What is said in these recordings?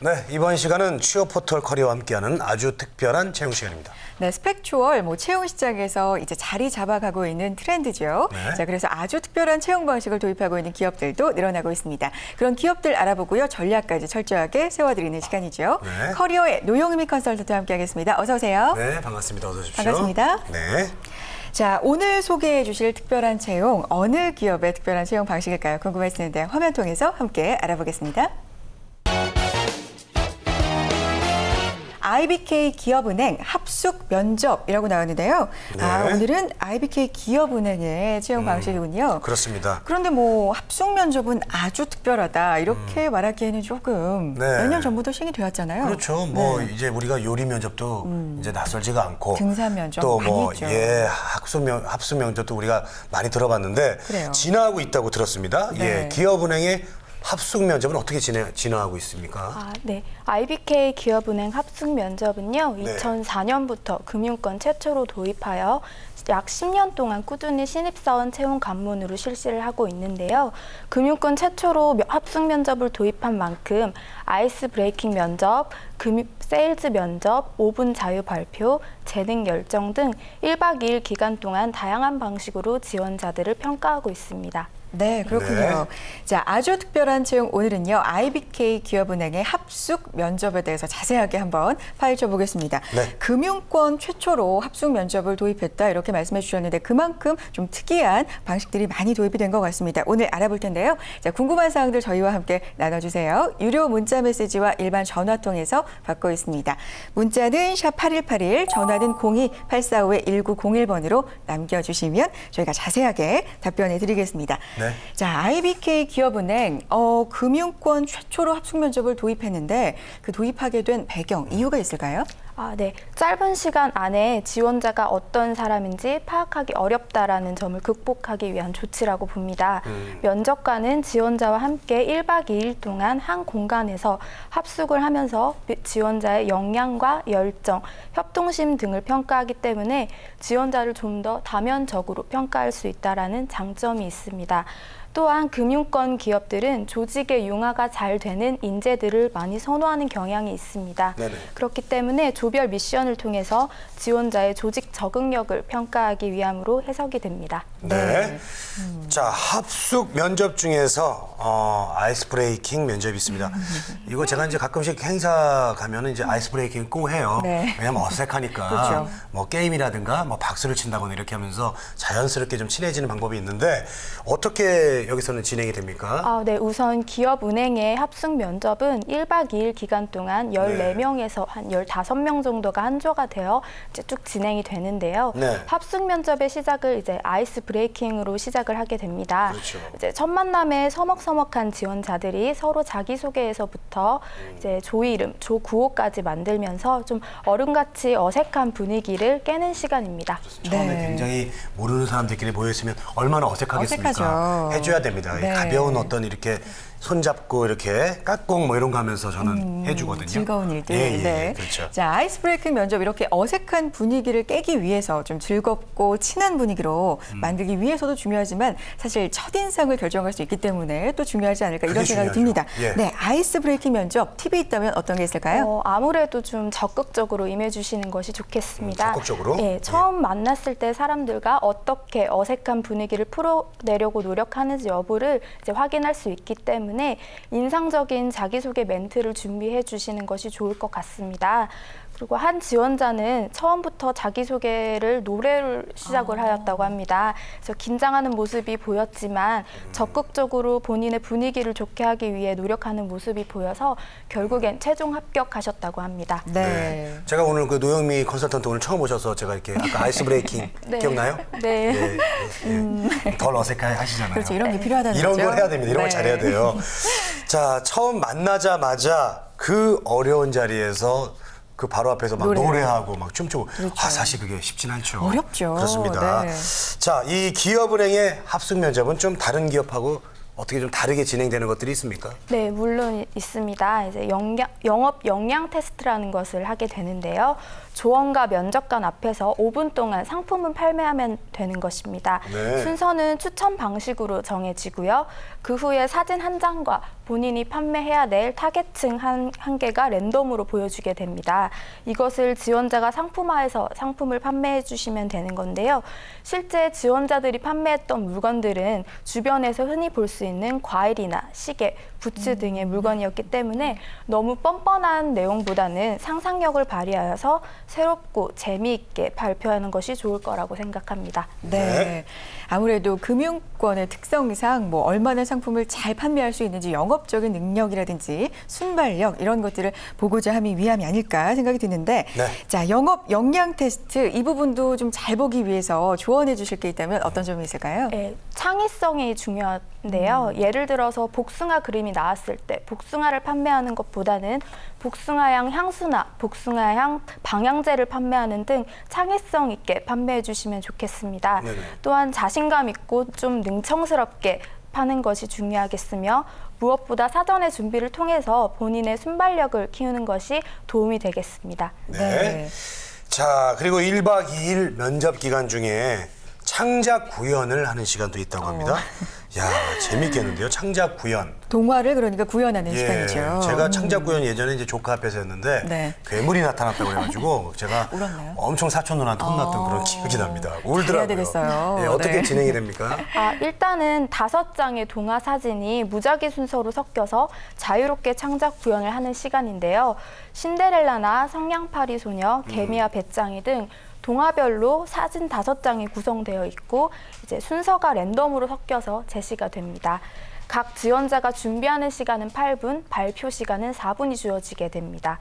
네, 이번 시간은 취업포털 커리어와 함께하는 아주 특별한 채용 시간입니다. 네, 스펙추얼 채용 시장에서 이제 자리 잡아가고 있는 트렌드죠. 네. 자, 그래서 아주 특별한 채용 방식을 도입하고 있는 기업들도 늘어나고 있습니다. 그런 기업들 알아보고요, 전략까지 철저하게 세워드리는 시간이죠. 네. 커리어의 노영미 컨설턴트와 함께하겠습니다. 어서 오세요. 네, 반갑습니다. 어서 오십시오. 반갑습니다. 네. 자, 오늘 소개해 주실 특별한 채용, 어느 기업의 특별한 채용 방식일까요? 궁금해지는데 화면 통해서 함께 알아보겠습니다. IBK 기업은행 합숙 면접이라고 나왔는데요. 네. 오늘은 IBK 기업은행의 채용 방식이군요. 그렇습니다. 그런데 합숙 면접은 아주 특별하다 이렇게 말하기에는 조금 네. 몇 년 전부터 시행이 되었잖아요. 그렇죠. 이제 우리가 요리 면접도 이제 낯설지가 않고 등산 면접 또 많이 했죠. 합숙 면접도 우리가 많이 들어봤는데 그래요. 진화하고 있다고 들었습니다. 네. 예, 기업은행의 합숙 면접은 어떻게 진화하고 있습니까? 네. IBK 기업은행 합숙 면접은요, 네. 2004년부터 금융권 최초로 도입하여 약 10년 동안 꾸준히 신입사원 채용 관문으로 실시를 하고 있는데요. 금융권 최초로 합숙 면접을 도입한 만큼 아이스 브레이킹 면접, 세일즈 면접, 5분 자유 발표, 재능 열정 등 1박 2일 기간 동안 다양한 방식으로 지원자들을 평가하고 있습니다. 네, 그렇군요. 네. 자, 아주 특별한 채용 오늘은요, IBK 기업은행의 합숙 면접에 대해서 자세하게 한번 파헤쳐 보겠습니다. 네. 금융권 최초로 합숙 면접을 도입했다 이렇게 말씀해 주셨는데 그만큼 좀 특이한 방식들이 많이 도입이 된 것 같습니다. 오늘 알아볼 텐데요. 자, 궁금한 사항들 저희와 함께 나눠주세요. 유료 문자 메시지와 일반 전화 통해서 받고 있습니다. 문자는 샵 8181, 전화는 02-845-1901번으로 남겨주시면 저희가 자세하게 답변해 드리겠습니다. 네. 자, IBK 기업은행 금융권 최초로 합숙 면접을 도입했는데 그 도입하게 된 배경, 이유가 있을까요? 네. 짧은 시간 안에 지원자가 어떤 사람인지 파악하기 어렵다라는 점을 극복하기 위한 조치라고 봅니다. 면접관은 지원자와 함께 1박 2일 동안 한 공간에서 합숙을 하면서 지원자의 역량과 열정, 협동심 등을 평가하기 때문에 지원자를 좀 더 다면적으로 평가할 수 있다는 장점이 있습니다. 또한 금융권 기업들은 조직의 융화가 잘 되는 인재들을 많이 선호하는 경향이 있습니다. 네네. 그렇기 때문에 조별 미션을 통해서 지원자의 조직 적응력을 평가하기 위함으로 해석이 됩니다. 네. 자, 합숙 면접 중에서 아이스 브레이킹 면접이 있습니다. 이거 제가 이제 가끔씩 행사 가면은 이제 아이스 브레이킹 꼭 해요. 네. 왜냐면 어색하니까. 그렇죠. 게임이라든가 박수를 친다거나 이렇게 하면서 자연스럽게 좀 친해지는 방법이 있는데 어떻게 여기서는 진행이 됩니까? 네. 우선 기업은행의 합숙 면접은 1박 2일 기간 동안 14명에서 한 15명 정도가 한조가 되어 이제 쭉 진행이 되는데요. 네. 합숙 면접의 시작을 이제 아이스 브레이킹으로 시작을 하게 됩니다. 그렇죠. 이제 첫 만남에 서먹서먹한 지원자들이 서로 자기소개에서부터 이제 조 이름, 조 구호까지 만들면서 좀 어른같이 어색한 분위기를 깨는 시간입니다. 처음에 네. 굉장히 모르는 사람들끼리 모여있으면 얼마나 어색하겠습니까? 어색하죠. 해줘야 됩니다. 네. 가벼운 어떤 이렇게 손잡고 이렇게 깍꿍 이런 거 하면서 저는 해주거든요. 즐거운 일들. 예, 네. 그렇죠. 자, 아이스 브레이킹 면접 이렇게 어색한 분위기를 깨기 위해서 좀 즐겁고 친한 분위기로 만들기 위해서도 중요하지만 사실 첫인상을 결정할 수 있기 때문에 또 중요하지 않을까 이런 그게 생각이 중요하죠. 듭니다. 예. 네, 아이스 브레이킹 면접 팁이 있다면 어떤 게 있을까요? 아무래도 좀 적극적으로 임해주시는 것이 좋겠습니다. 적극적으로? 네, 처음 만났을 때 사람들과 어떻게 어색한 분위기를 풀어내려고 노력하는지 여부를 이제 확인할 수 있기 때문에 인상적인 자기소개 멘트를 준비해 주시는 것이 좋을 것 같습니다. 그리고 한 지원자는 처음부터 자기소개를 노래를 시작을 하였다고 합니다. 그래서 긴장하는 모습이 보였지만 적극적으로 본인의 분위기를 좋게 하기 위해 노력하는 모습이 보여서 결국엔 최종 합격하셨다고 합니다. 네. 제가 오늘 그 노영미 컨설턴트 오늘 처음 오셔서 제가 이렇게 아까 아이스 브레이킹 네. 기억나요? 네. 덜 어색하게 하시잖아요. 그렇죠. 이런 게 필요하다는 이런 거죠. 걸 해야 됩니다. 이런 걸 네. 잘해야 돼요. 자, 처음 만나자마자 그 어려운 자리에서 그 바로 앞에서 막 노래하고 막 춤추고 그렇죠. 사실 그게 쉽진 않죠. 어렵죠. 그렇습니다. 네. 자, 이 기업은행의 합숙 면접은 좀 다른 기업하고 어떻게 좀 다르게 진행되는 것들이 있습니까? 네, 물론 있습니다. 이제 영업 역량 테스트라는 것을 하게 되는데요. 조원과 면접관 앞에서 5분 동안 상품을 판매하면 되는 것입니다. 네. 순서는 추첨 방식으로 정해지고요. 그 후에 사진 한 장과 본인이 판매해야 될 타겟층 한 개가 랜덤으로 보여주게 됩니다. 이것을 지원자가 상품화해서 상품을 판매해 주시면 되는 건데요. 실제 지원자들이 판매했던 물건들은 주변에서 흔히 볼 수 있는 과일이나 시계, 부츠 등의 물건이었기 때문에 너무 뻔뻔한 내용보다는 상상력을 발휘하여서 새롭고 재미있게 발표하는 것이 좋을 거라고 생각합니다. 네. 아무래도 금융권의 특성상 뭐 얼마나 상품을 잘 판매할 수 있는지 영업적인 능력이라든지 순발력 이런 것들을 보고자 함이 위함이 아닐까 생각이 드는데 네. 자, 영업 역량 테스트 이 부분도 좀 잘 보기 위해서 조언해 주실 게 있다면 어떤 점이 있을까요? 네, 창의성이 중요한데요. 예를 들어서 복숭아 그림이 나왔을 때 복숭아를 판매하는 것보다는 복숭아향 향수나 복숭아향 방향제를 판매하는 등 창의성 있게 판매해 주시면 좋겠습니다. 네네. 또한 자신감 있고 좀 능청스럽게 파는 것이 중요하겠으며 무엇보다 사전의 준비를 통해서 본인의 순발력을 키우는 것이 도움이 되겠습니다. 네. 자, 그리고 1박 2일 면접 기간 중에 창작 구현을 하는 시간도 있다고 합니다. 야, 재밌겠는데요. 창작 구현. 동화를 그러니까 구현하는 시간이죠. 제가 창작 구현 예전에 이제 조카 앞에서 했는데 네. 괴물이 나타났다고 해가지고 제가 울었나요? 엄청 사촌 누나한테 혼났던 그런 기억이 납니다. 울더라고요. 잘해야 되겠어요. 예, 어떻게 네. 진행이 됩니까? 일단은 5장의 동화 사진이 무작위 순서로 섞여서 자유롭게 창작 구현을 하는 시간인데요. 신데렐라나 성냥팔이 소녀, 개미와 배짱이 등 동화별로 사진 5장이 구성되어 있고 이제 순서가 랜덤으로 섞여서 제시가 됩니다. 각 지원자가 준비하는 시간은 8분, 발표 시간은 4분이 주어지게 됩니다.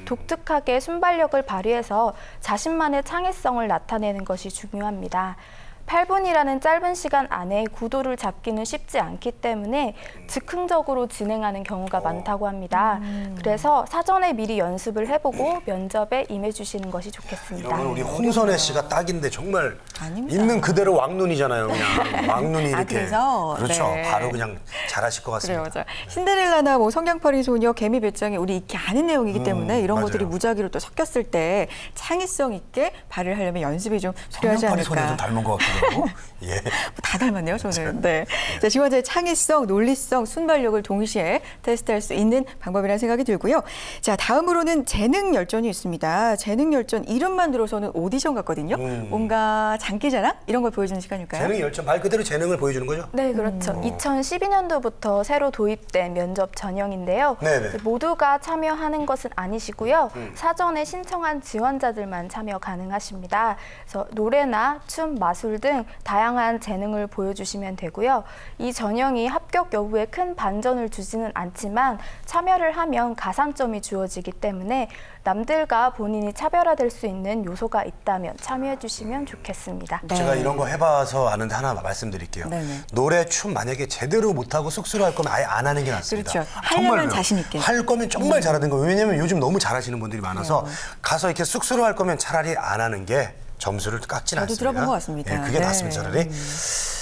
독특하게 순발력을 발휘해서 자신만의 창의성을 나타내는 것이 중요합니다. 8분이라는 짧은 시간 안에 구도를 잡기는 쉽지 않기 때문에 즉흥적으로 진행하는 경우가 많다고 합니다. 그래서 사전에 미리 연습을 해보고 면접에 임해주시는 것이 좋겠습니다. 이런 건 우리 홍선혜 씨가 딱인데 정말 아닙니다. 있는 그대로 왕눈이잖아요. 그냥 왕눈이 이렇게. 그래서? 그렇죠. 네. 바로 그냥 잘하실 것 같습니다. 그래요, 맞아요. 신데렐라나 뭐 성냥팔이 소녀, 개미 배짱이 우리 익히 아는 내용이기 때문에 이런 맞아요. 것들이 무작위로 또 섞였을 때 창의성 있게 발휘를 하려면 연습이 좀 필요하지 성냥팔이 않을까. 소녀 좀 닮은 것 같기도 하고. 예. 다 닮았네요, 저는. 네. 자, 지원자의 창의성, 논리성, 순발력을 동시에 테스트할 수 있는 방법이라는 생각이 들고요. 자, 다음으로는 재능 열전이 있습니다. 재능 열전 이름만 들어서는 오디션 같거든요. 뭔가 장기자랑 이런 걸 보여주는 시간일까요? 재능 열정 말 그대로 재능을 보여주는 거죠? 네, 그렇죠. 2012년도부터 새로 도입된 면접 전형인데요. 네네. 모두가 참여하는 것은 아니시고요. 사전에 신청한 지원자들만 참여 가능하십니다. 그래서 노래나 춤, 마술 등 다양한 재능을 보여주시면 되고요. 이 전형이 합격 여부에 큰 반전을 주지는 않지만 참여를 하면 가산점이 주어지기 때문에 남들과 본인이 차별화될 수 있는 요소가 있다면 참여해 주시면 좋겠습니다. 네. 제가 이런 거 해봐서 아는데 하나 말씀드릴게요. 네네. 노래, 춤 만약에 제대로 못하고 쑥스러 할 거면 아예 안 하는 게 낫습니다. 그렇죠. 하려면 정말로요. 자신 있게. 할 거면 정말 잘하는 거예요. 왜냐면 요즘 너무 잘하시는 분들이 많아서 가서 이렇게 쑥스러 할 거면 차라리 안 하는 게 점수를 깎지는 저도 않습니다. 들어본 것 같습니다. 예, 그게 네. 낫습니다, 차라리.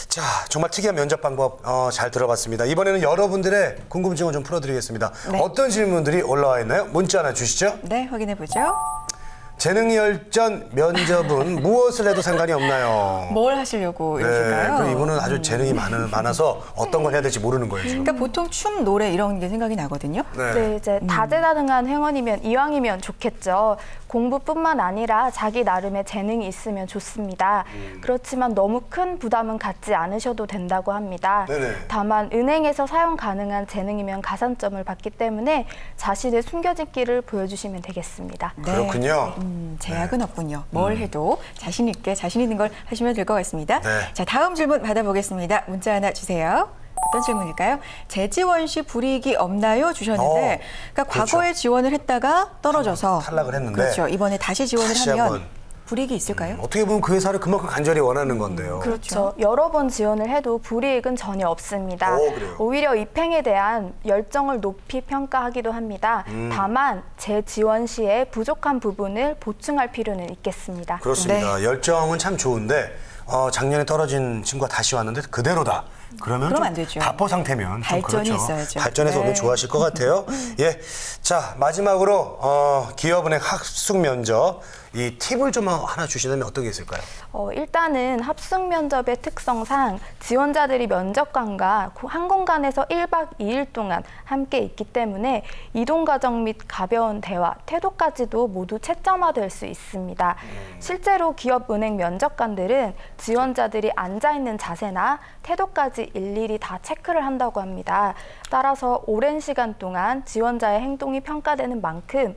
자, 정말 특이한 면접 방법 잘 들어봤습니다. 이번에는 여러분들의 궁금증을 좀 풀어드리겠습니다. 네. 어떤 질문들이 올라와 있나요? 문자 하나 주시죠. 네, 확인해 보죠. 재능 열전 면접은 무엇을 해도 상관이 없나요? 뭘 하시려고 네, 이러실까요? 그럼 이분은 아주 재능이 많아서 어떤 걸 해야 될지 모르는 거예요, 지금. 그러니까 보통 춤, 노래 이런 게 생각이 나거든요. 네, 이제 다재다능한 회원이면 이왕이면 좋겠죠. 공부뿐만 아니라 자기 나름의 재능이 있으면 좋습니다. 그렇지만 너무 큰 부담은 갖지 않으셔도 된다고 합니다. 네네. 다만 은행에서 사용 가능한 재능이면 가산점을 받기 때문에 자신의 숨겨진 끼를 보여주시면 되겠습니다. 네. 그렇군요. 제약은 없군요. 뭘 해도 자신 있게 자신 있는 걸 하시면 될 것 같습니다. 네. 자, 다음 질문 받아보겠습니다. 문자 하나 주세요. 어떤 질문일까요? 재지원 시 불이익이 없나요? 주셨는데, 그러니까 그렇죠. 과거에 지원을 했다가 떨어져서 탈락을 했는데 그렇죠. 이번에 다시 지원을 다시 하면 한번 불이익이 있을까요? 어떻게 보면 그 회사를 그만큼 간절히 원하는 건데요. 그렇죠. 여러 번 지원을 해도 불이익은 전혀 없습니다. 그래요? 오히려 입행에 대한 열정을 높이 평가하기도 합니다. 다만 재지원 시에 부족한 부분을 보충할 필요는 있겠습니다. 그렇습니다. 네. 열정은 참 좋은데 작년에 떨어진 친구가 다시 왔는데 그대로다. 그러면 그럼 좀 안 되죠. 답보 상태면 좀 발전이 그렇죠. 있어야죠. 발전해서 네. 오면 좋아하실 것 같아요. 예, 자 마지막으로 기업은행 학숙 면접 이 팁을 좀 하나 주시다면 어떤 게 있을까요? 일단은 합숙 면접의 특성상 지원자들이 면접관과 한 공간에서 1박 2일 동안 함께 있기 때문에 이동 과정 및 가벼운 대화, 태도까지도 모두 채점화될 수 있습니다. 실제로 기업은행 면접관들은 지원자들이 앉아있는 자세나 태도까지 일일이 다 체크를 한다고 합니다. 따라서 오랜 시간 동안 지원자의 행동이 평가되는 만큼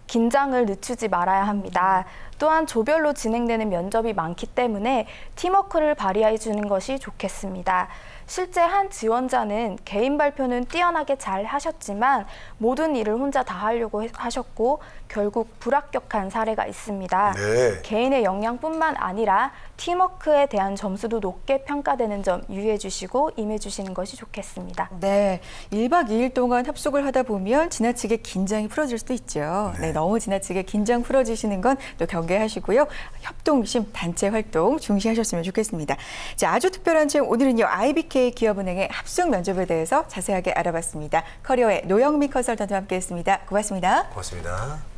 긴장을 늦추지 말아야 합니다. 또한 조별로 진행되는 면접이 많기 때문에 팀워크를 발휘해 주는 것이 좋겠습니다. 실제 한 지원자는 개인 발표는 뛰어나게 잘 하셨지만 모든 일을 혼자 다 하려고 하셨고 결국 불합격한 사례가 있습니다. 네. 개인의 역량뿐만 아니라 팀워크에 대한 점수도 높게 평가되는 점 유의해 주시고 임해 주시는 것이 좋겠습니다. 네, 1박 2일 동안 합숙을 하다 보면 지나치게 긴장이 풀어질 수도 있죠. 네, 너무 지나치게 긴장 풀어지시는 건 또 경계하시고요. 협동심, 단체 활동 중시하셨으면 좋겠습니다. 자, 아주 특별한 책 오늘은요. IBK 기업은행의 합숙 면접에 대해서 자세하게 알아봤습니다. 커리어의 노영미 컨설턴트와 함께했습니다. 고맙습니다. 고맙습니다.